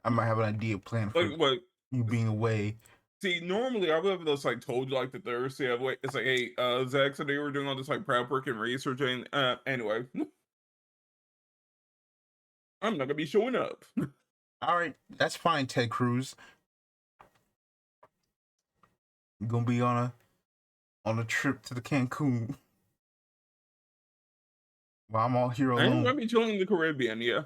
I might have an idea planned for Like what? you being away. See, normally I would have just like told you like the Thursday of like it's like, hey, Zechs, and they were doing all this like prep work and research, and anyway, I'm not gonna be showing up. All right, that's fine, Ted Cruz. You're gonna be on a trip to the Cancun while I'm all here I am gonna alone. be chilling in the Caribbean, yeah.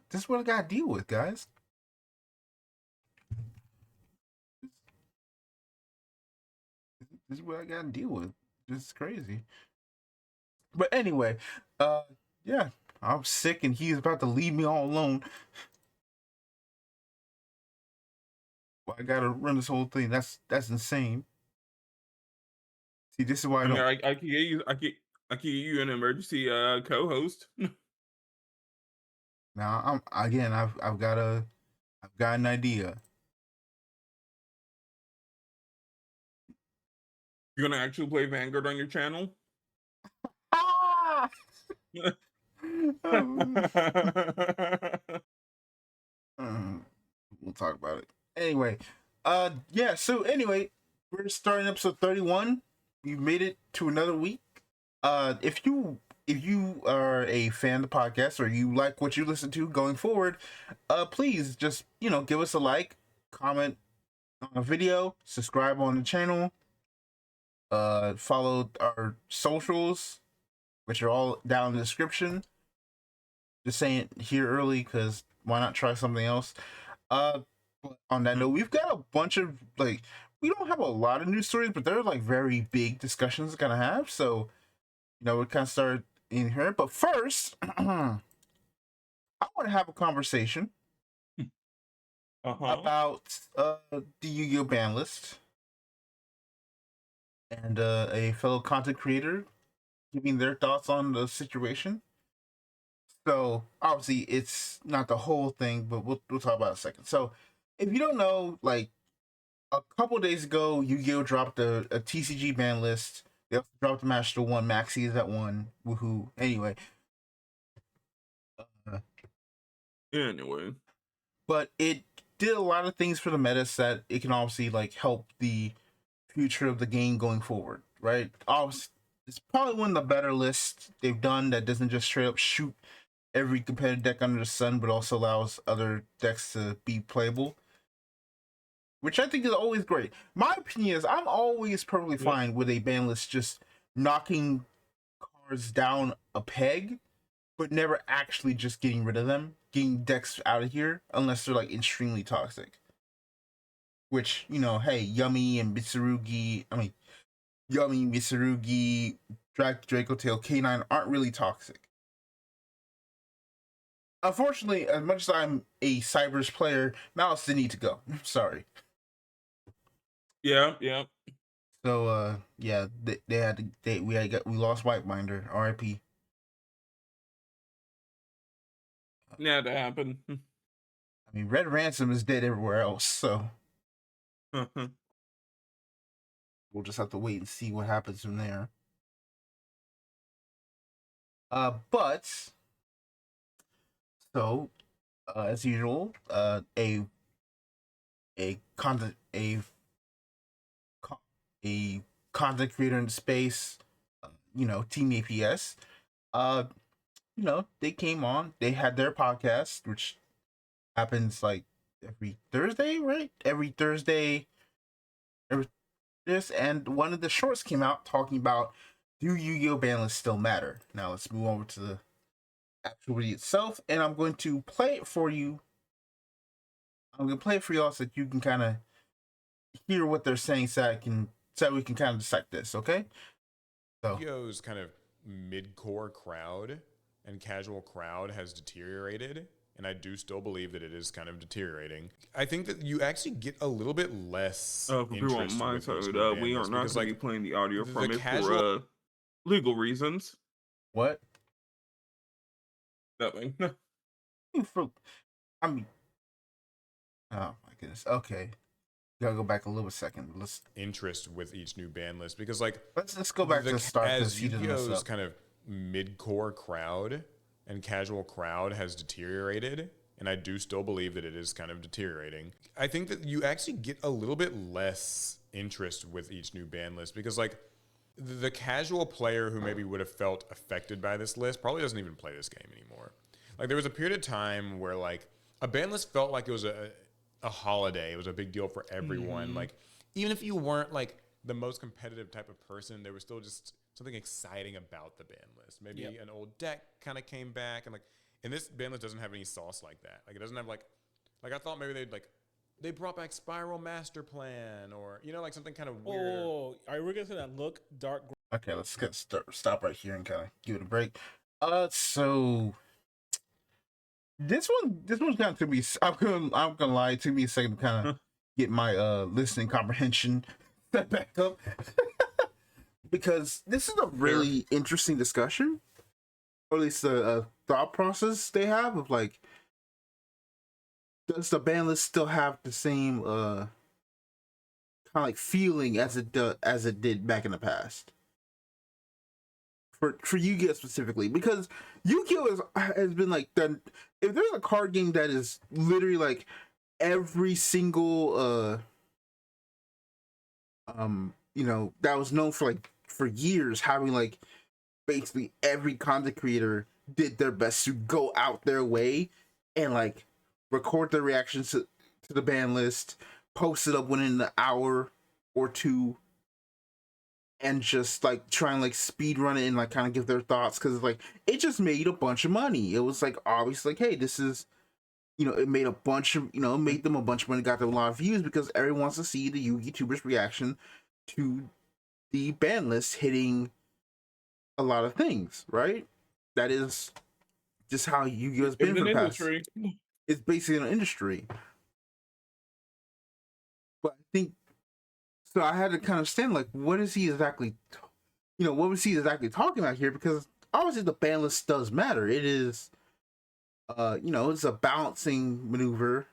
This is what I gotta deal with, guys. This is what I gotta deal with. This is crazy. But anyway, uh, yeah, I'm sick and he's about to leave me all alone. Well, I gotta run this whole thing. That's insane. See, this is why I I mean, don't. I can get you, I can get you an emergency co-host. Now I'm again. I've got an idea. You're gonna actually play Vanguard on your channel? Ah! We'll talk about it anyway. Yeah. So anyway, we're starting episode 31. We've made it to another week. If you are a fan of the podcast or you like what you listen to going forward, please just give us a like, comment on a video, subscribe on the channel, follow our socials, which are all down in the description. Just saying it here early because why not try something else? On that note, we've got a bunch of we don't have a lot of news stories, but they're like very big discussions gonna have. So we kind of start in here. But first, I want to have a conversation about the Yu-Gi-Oh ban list and a fellow content creator giving their thoughts on the situation. So obviously it's not the whole thing, but we'll talk about it in a second. So if you don't know, like a couple days ago, Yu-Gi-Oh dropped a TCG ban list. They also dropped the Master One. Maxi is at one. Woohoo! Anyway, Anyway, but it did a lot of things for the meta set. It can obviously like help the future of the game going forward, right? Obviously, it's probably one of the better lists they've done that doesn't just straight up shoot every competitive deck under the sun, but also allows other decks to be playable, which I think is always great. My opinion is I'm always perfectly fine with a ban list just knocking cards down a peg, but never actually just getting rid of them, getting decks out of here, unless they're like extremely toxic. Which, hey, Yummy, Mitsurugi, Draco Tail, K9 aren't really toxic. Unfortunately, as much as I'm a Cybers player, Malice didn't need to go. Sorry. yeah. So yeah, they had to we lost Whiteminder, RIP. Yeah, that happened. I mean, Red Ransom is dead everywhere else, so we'll just have to wait and see what happens from there. But so as usual, a content creator in space, Team APS. They came on. They had their podcast, which happens like every Thursday, right? Every Thursday. And one of the shorts came out talking about, do Yu-Gi-Oh ban lists still matter? Now let's move over to the actual video itself, and I'm going to play it for you. I'm going to play it for y'all so that you can kind of hear what they're saying, so we can kind of dissect this, okay? So Yu-Gi-Oh's kind of mid-core crowd and casual crowd has deteriorated, and I do still believe that it is kind of deteriorating. I think that you actually get a little bit less For people on interest my with these side, new we are bands not because, going to like, be playing the audio the from it casual... for legal reasons. What? Nothing. I mean, oh my goodness. Okay, gotta go back a little second. Let's interest with each new band list because, like, let's go back to the start because Yu-Gi-Oh's kind of mid-core crowd and casual crowd has deteriorated, and I do still believe that it is kind of deteriorating. I think that you actually get a little bit less interest with each new ban list because, like, the casual player who maybe would have felt affected by this list probably doesn't even play this game anymore. Like, there was a period of time where, like, a ban list felt like it was a holiday. It was a big deal for everyone. Like, even if you weren't, like, the most competitive type of person, there was still just something exciting about the ban list. Maybe an old deck kind of came back, and this ban list doesn't have any sauce like that. Like, it doesn't have, like I thought maybe they brought back Spiral Master Plan, or, you know, like something kind of weird. Oh, all right, we're gonna say that look dark. Okay, let's stop right here and kind of give it a break. So this one's kind of took me. I'm gonna lie. It took me a second to kind of get my listening comprehension set back up because this is a really interesting discussion, or at least a thought process they have of like, does the ban list still have the same kind of like feeling as it did back in the past? For Yu-Gi-Oh specifically, because Yu-Gi-Oh has been like done. If there's a card game that is literally like every single you know, that was known for years, having like basically every content creator did their best to go out their way and like record their reactions to the ban list, post it up within an hour or two, and just like try and like speed run it and like kind of give their thoughts, because like it just made a bunch of money. It was like obviously like, hey, this is, you know, it made a bunch of, you know, it made them a bunch of money, got them a lot of views because everyone wants to see the Yu-Gi tubers reaction to the ban list hitting a lot of things, right? That is just how Yu-Gi-Oh has been for the past. It's basically an industry. But I think so. I had to kind of understand like, what is he exactly? You know, what was he exactly talking about here? Because obviously the ban list does matter. It is, you know, it's a balancing maneuver.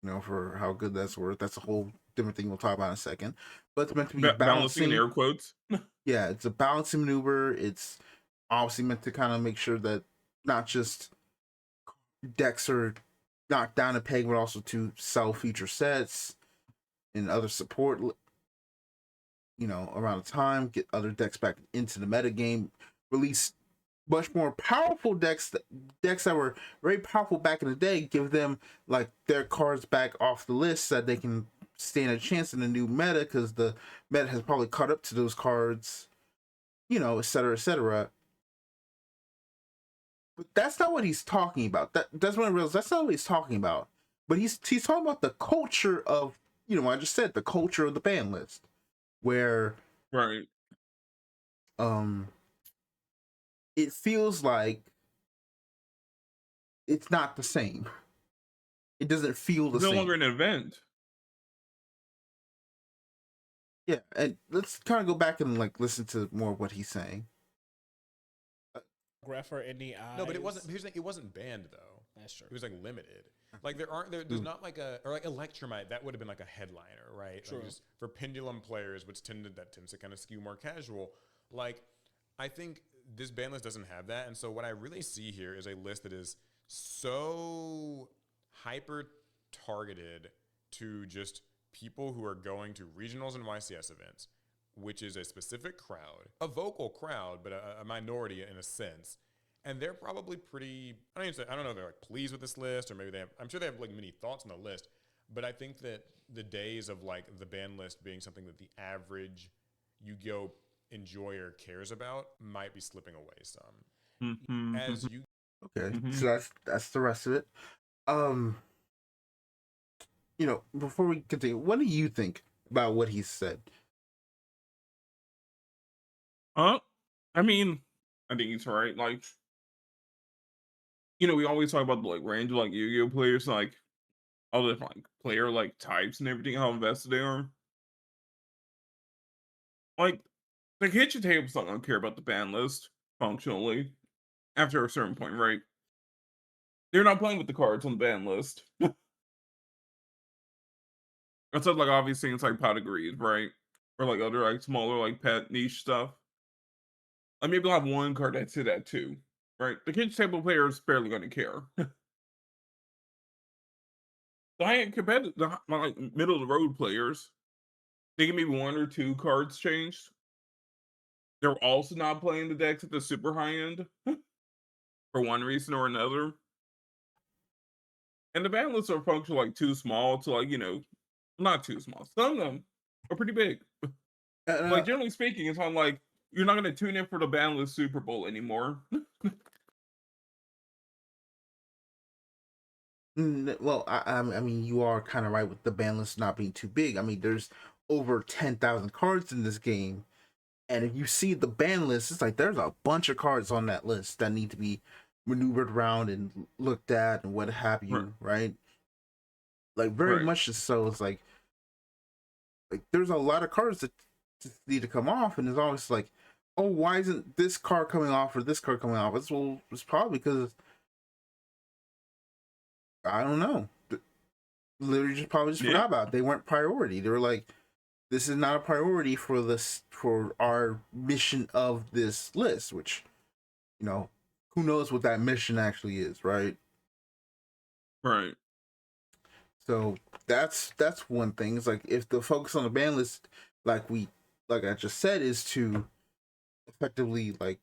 You know, for how good that's worth. That's a whole different thing we'll talk about in a second. But it's meant to be balancing in air quotes. Yeah, it's a balancing maneuver. It's obviously meant to kind of make sure that not just decks are knocked down a peg, but also to sell future sets and other support, you know, around the time, get other decks back into the meta game, release much more powerful decks that were very powerful back in the day, give them like their cards back off the list so that they can stand a chance in the new meta, because the meta has probably caught up to those cards, you know, et cetera, et cetera. But that's not what he's talking about. That's what I realized. That's not what he's talking about. But he's talking about the culture of, you know, I just said the culture of the ban list, where right, it feels like it's not the same. It doesn't feel the it's same. no longer an event. Yeah, and let's kind of go back and like listen to more of what he's saying. Graph or any eyes. No, but it wasn't. Here's the thing, it wasn't banned though. That's true. It was like limited. Like there's not like a, or like Electromite, that would have been like a headliner, right? True. Like just for Pendulum players, which tends to kind of skew more casual. Like, I think this ban list doesn't have that, and so what I really see here is a list that is so hyper targeted to just people who are going to regionals and YCS events, which is a specific crowd, a vocal crowd, but a minority in a sense. And they're probably pretty, I don't know if they're like pleased with this list, or maybe I'm sure they have like many thoughts on the list, but I think that the days of like the ban list being something that the average Yu-Gi-Oh enjoyer cares about might be slipping away some. As you Okay, so that's the rest of it. You know, before we continue, what do you think about what he said? I mean, I think he's right. Like, you know, we always talk about the like range of like Yu-Gi-Oh players, like all the like player like types and everything, how invested they are. Like, the kitchen table's not gonna care about the ban list functionally after a certain point, right? They're not playing with the cards on the ban list. Except like obvious things like pot of greed, right? Or like other like smaller like pet niche stuff. Like maybe I'll have one card that's hit at 2, right? The kitchen table player is barely going to care. The high-end competitive, like middle of the road players, they can maybe one or two cards changed. They're also not playing the decks at the super high end for one reason or another. And the ban lists are functional like too small to like, not too small. Some of them are pretty big. Like generally speaking, it's on like you're not gonna tune in for the ban list Super Bowl anymore. Well, I mean, you are kind of right with the ban list not being too big. I mean, there's over 10,000 cards in this game, and if you see the ban list, it's like there's a bunch of cards on that list that need to be maneuvered around and looked at and what have Right. you, right? Like very Right. much so. It's like there's a lot of cards that just need to come off, and it's always like, oh, why isn't this card coming off or this card coming off? It's probably because I don't know. Literally just probably just Yeah. forgot about it. They weren't priority. They were like, this is not a priority for our mission of this list, which, who knows what that mission actually is, right? Right. So that's one thing. It's like if the focus on the ban list, like I just said, is to effectively like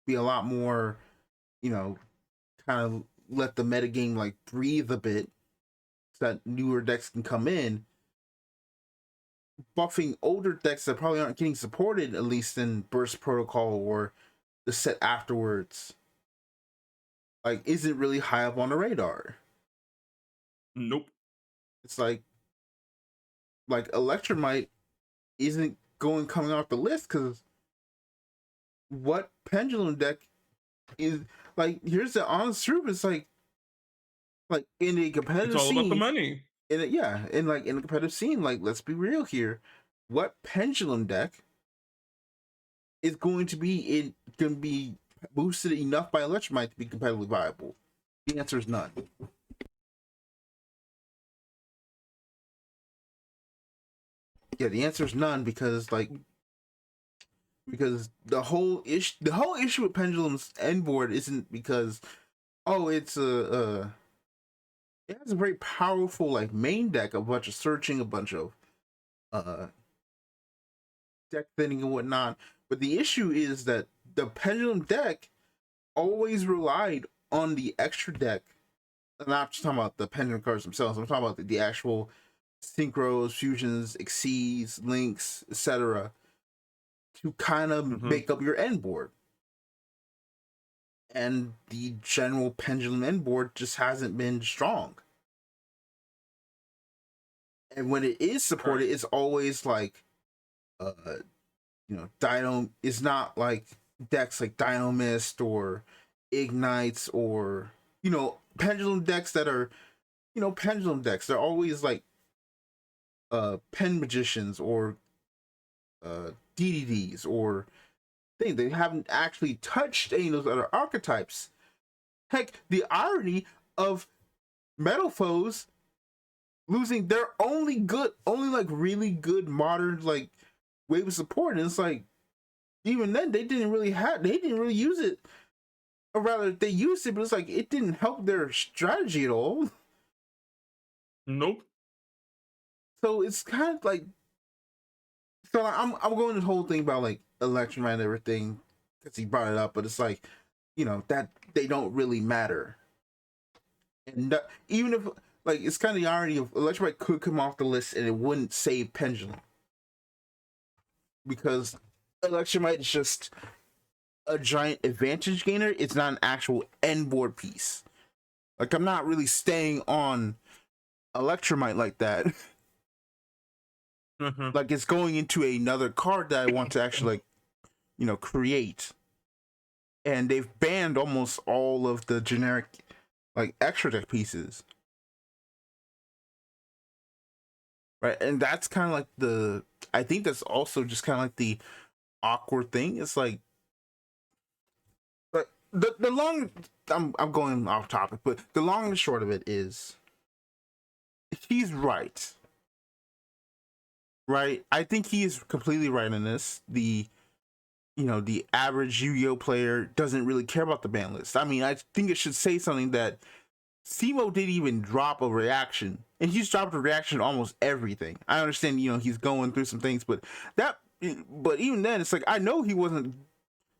be a lot more, kind of let the metagame like breathe a bit so that newer decks can come in. Buffing older decks that probably aren't getting supported, at least in Burst Protocol or the set afterwards, like isn't really high up on the radar. Nope. It's like Electromite isn't coming off the list because what Pendulum deck is like. Here's the honest truth: it's like in a competitive It's all about the scene, money. in a competitive scene, like let's be real here, what Pendulum deck is going to be boosted enough by Electromite to be competitively viable? The answer is none. Yeah, the answer is none because the whole issue with Pendulum's end board isn't because it's it has a very powerful like main deck, a bunch of searching, a bunch of uh deck thinning and whatnot. But the issue is that the Pendulum deck always relied on the extra deck. I'm not just talking about the Pendulum cards themselves. I'm talking about the actual synchros, fusions, exceeds, links, etc. to kind of make up your end board. And the general Pendulum end board just hasn't been strong. And when it is supported, it's always like Dino is not like decks like Dino Mist or Ignites or Pendulum decks that are Pendulum decks. They're always like Pen Magicians or DDDs or thing. They haven't actually touched any of those other archetypes. Heck, the irony of Metal Foes losing their only like really good modern like wave of support, and it's like even then they didn't really use it, or rather they used it, but it's like it didn't help their strategy at all. Nope. So it's kind of like, so I'm going this whole thing about like Electromite and everything because he brought it up, but it's like that they don't really matter, and even if like it's kind of the irony of Electromite could come off the list and it wouldn't save Pendulum because Electromite is just a giant advantage gainer. It's not an actual end board piece. Like I'm not really staying on Electromite like that. Like it's going into another card that I want to actually like create. And they've banned almost all of the generic like extra deck pieces. Right? And that's kind of like I think that's also just kind of like the awkward thing. It's like the long I'm going off topic, but the long and short of it is he's right. Right? I think he is completely right in this. the average Yu-Gi-Oh player doesn't really care about the ban list. I mean, I think it should say something that Simo didn't even drop a reaction, and he's dropped a reaction to almost everything. I understand, he's going through some things, but even then, it's like I know he wasn't.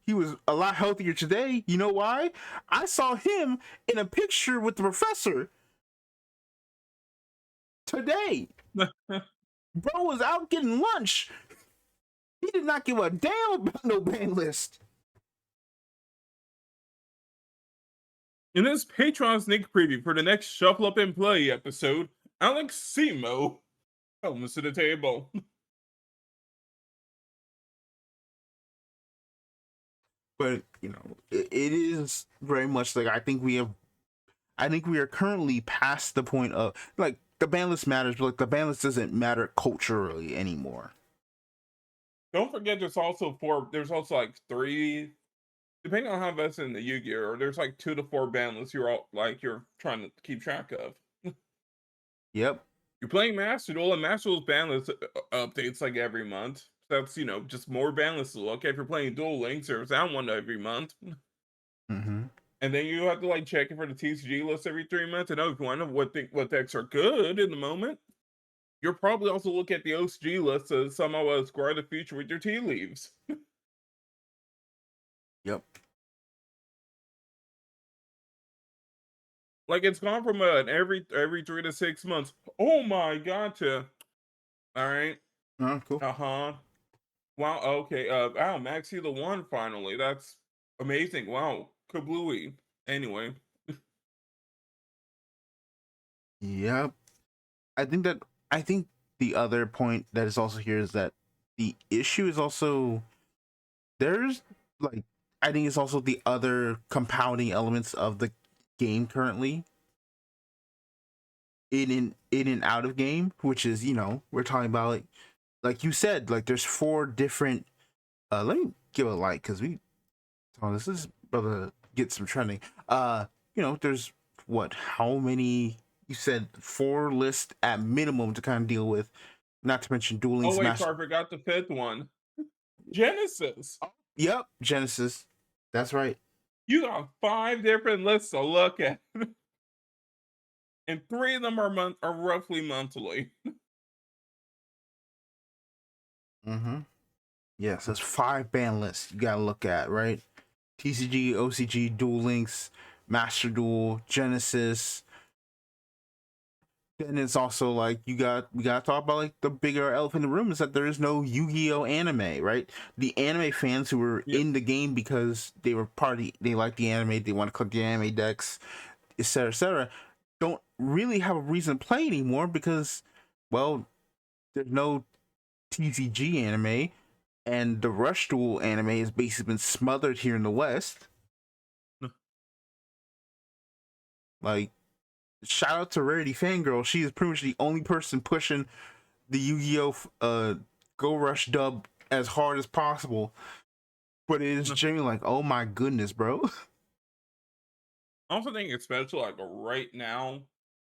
He was a lot healthier today. You know why? I saw him in a picture with the professor today. Bro was out getting lunch. He did not give a damn about no ban list. In this Patreon sneak preview for the next Shuffle Up and Play episode, Alex Simo comes to the table. But it is very much like I think we are currently past the point of like the ban list matters, but like the ban list doesn't matter culturally anymore. Don't forget there's also like 3, depending on how invested in the Yu-Gi-Oh, there's like 2 to 4 ban lists you're trying to keep track of. Yep. You're playing Master Duel, and Master Duel's ban list updates like every month. That's just more ban lists to look at. If you're playing Duel Links, there's that one every month. Mm-hmm. And then you have to like check it for the TCG list every 3 months. And if you want to what decks are good in the moment, you'll probably also look at the OCG list to somehow square the future with your tea leaves. Yep. Like it's gone from every 3 to 6 months. Oh my god! To all right. Cool. Wow. Okay. Maxi the one finally. That's amazing. Wow. Kablooey. Anyway. Yep. I think the other point that is also here is that the issue is also there's like I think it's also the other compounding elements of the game currently in and out of game, which is we're talking about like you said, like there's 4 different let me give a like because this is brother get some trending. There's how many you said 4 lists at minimum to kind of deal with, not to mention Duel Oh Links wait, Master. sorry, I forgot the 5th one. Genesis. Yep, Genesis. That's right. You got 5 different lists to look at. And 3 of them are roughly monthly. Mm-hmm. Yes, there's 5 ban lists you gotta look at, right? TCG, OCG, Duel Links, Master Duel, Genesis. Then it's also like we gotta talk about like the bigger elephant in the room is that there is no Yu-Gi-Oh anime, right? The anime fans who were in the game because they were they like the anime, they want to collect the anime decks, etc., don't really have a reason to play anymore because, well, there's no TCG anime, and the Rush Duel anime has basically been smothered here in the West. Like, shout out to Rarity Fangirl. She is pretty much the only person pushing the Yu-Gi-Oh! Go Rush dub as hard as possible. But it is genuinely like, oh my goodness, bro. I also think especially like right now,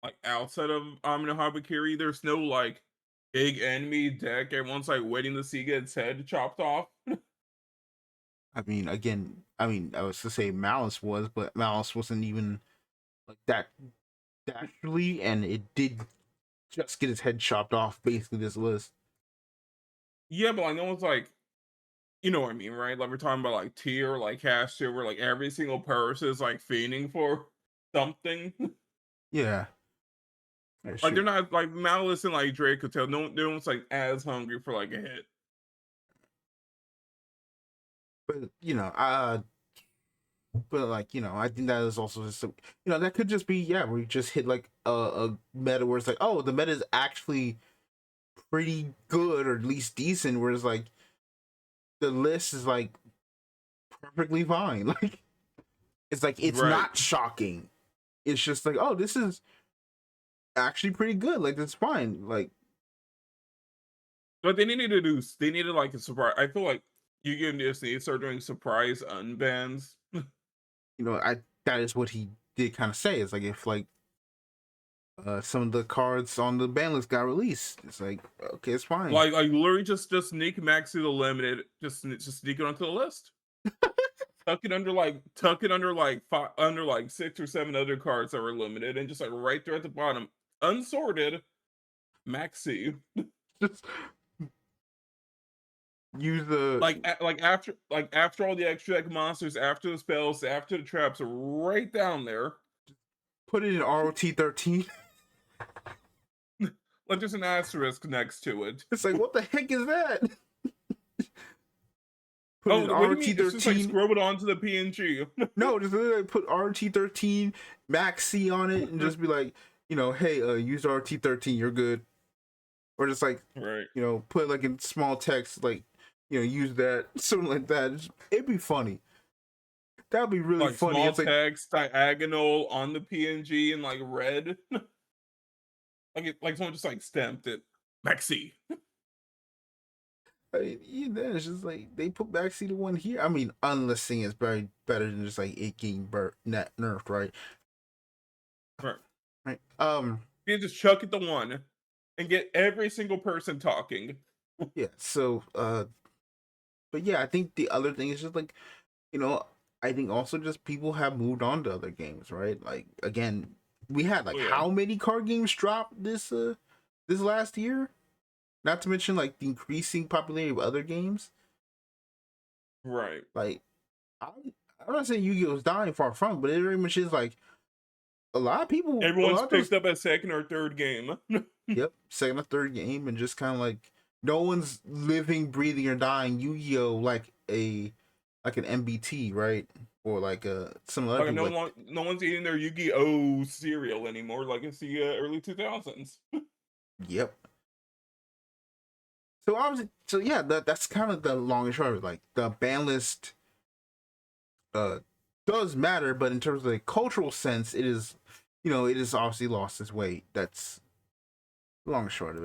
like outside of Amino Habakiri, there's no like big enemy deck everyone's like waiting to see get its head chopped off. I mean, again, I was to say Malice was, but Malice wasn't even like that naturally, and it did just get his head chopped off basically this list. Yeah, but like no one's like, you know what I mean, right? Like we're talking about like tier, like cash tier, where like every single person is like fiending for something. Yeah. Like they're not like Malice and like Drake could tell no one's like as hungry for like a hit. But I think that is also just that could just be where you just hit like a meta where it's like, oh, the meta is actually pretty good or at least decent, whereas like the list is like perfectly fine. Like it's not shocking. It's just like, oh, this is actually pretty good. Like that's fine. Like, but they needed like a surprise. I feel like you give Disney start doing surprise unbans. that is what he did kind of say. It's like if like some of the cards on the ban list got released. It's like, okay, it's fine. Like literally just sneak Maxi the limited, just sneak it onto the list. tuck it under like under like 6 or 7 other cards that were limited, and just like right there at the bottom, unsorted Maxi. Just use the after all the extra deck monsters, after the spells, after the traps, right down there. put it in ROT 13. Like there's an asterisk next to it. It's like, what the heck is that? Put Oh, it in what do you ROT mean? Just like 13. scrub it onto the PNG. No, just literally put ROT 13 Max C on it and just be like, hey, use ROT 13, you're good. Or just like, Right. put like in small text, like, use that, something like that. It'd be funny. That'd be really Like funny. small It's like, text diagonal on the PNG in like red. like someone just like stamped it. Maxi. it's just like they put backseat to one here. I mean, unless seeing is very better than just like it getting nerfed, right? Right. Right. You just chuck it to one and get every single person talking. Yeah. So, but yeah, I think the other thing is just like, I think also just people have moved on to other games, right? Like again, we had like how many card games dropped this last year? Not to mention like the increasing popularity of other games. Right. Like I'm not saying Yu-Gi-Oh's dying, far from, but it very much is like a lot of people. Everyone's picked up a second or third game. Yep, second or third game, and just kind of like no one's living, breathing, or dying Yu-Gi-Oh like an MBT, right? Or like some other Like people. no one's eating their Yu-Gi-Oh cereal anymore, like it's the early 2000s. Yep. So obviously, yeah, that's kind of the long and short of it. Like the ban list does matter, but in terms of the cultural sense, it is, it is obviously lost its way. That's the long and short of it.